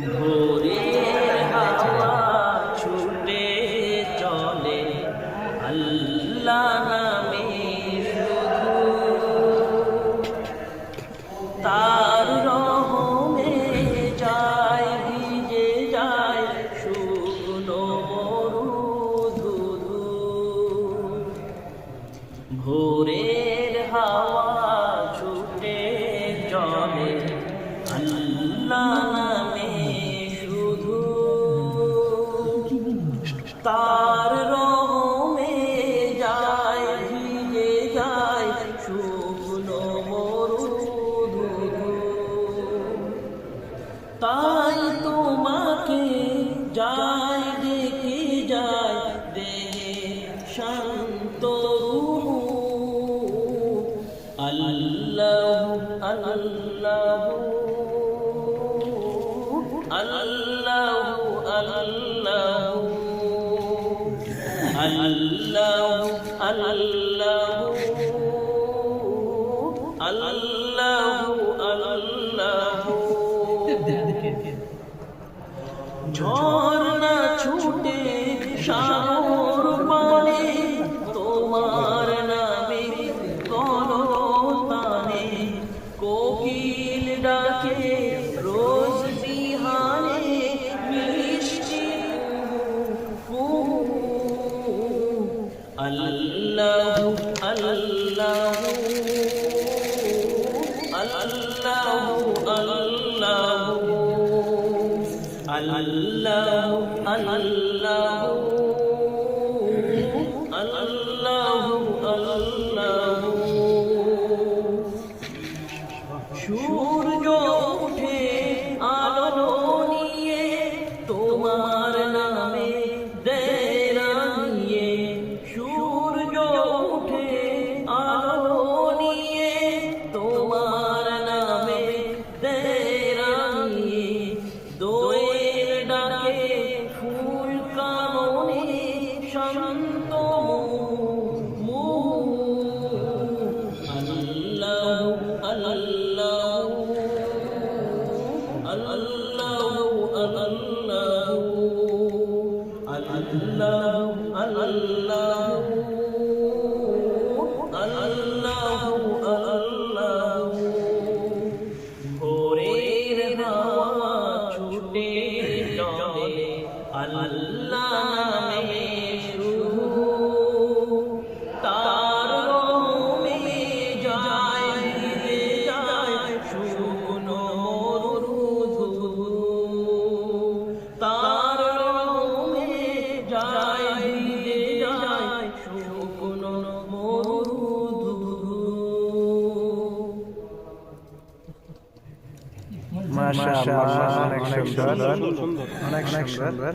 ভোরের হাওয়া ছুটে চলে আল্লাহ নামে শুধু, তার রহমে যায় ভিজে যায় শুকনো মরুধুধু। ভোরের হাওয়া ছুটে চলে আল্লাহ নামে শুধু, তার রহমে যায় ভিজে যায় শুকনো মরুধুধু। তাই তোমাকে যায় ডেকে যায় দেহে শান্ত রূহ। আল্লাহ আল্লাহ আল্লাহ আল্লাহ আল্লাহ আল্লাহ আল্লাহ। ঝর্ণা ছুটে সাগর পানে তোমার নামে করতানে, কোকিল ডাকে রোজ বিহানে মিষ্টি কুহু। আল্লাহ আল্লাহ আল্লাহ আল্লাহ আল্লাহ আল্লাহ আল্লাহ আল্লাহ। সূর্য উঠে আলো নিয়ে তোমার নামে দেয় রাঙিয়ে, সূর্য উঠে আলো নিয়ে তোমার নামে দেয় রাঙিয়ে, দোয়েল ডাকে ফুল কাননে শান্ত মুহু। আল্লাহ আল্লাহ আল্লাহ আল্লাহ আল্লাহ আল্লাহ আল্লাহ আল্লাহ। ভোরের হাওয়া ছুটে চলে আল্লাহ নামে শুধু, তার রহমে যায় ভিজে যায় শুকনো মরুধুধু। তার রহমে যায় ভিজে যায় শুকনো মরুধুধু। মাশাআল্লাহ, অনেক সুন্দর, অনেক সুন্দর।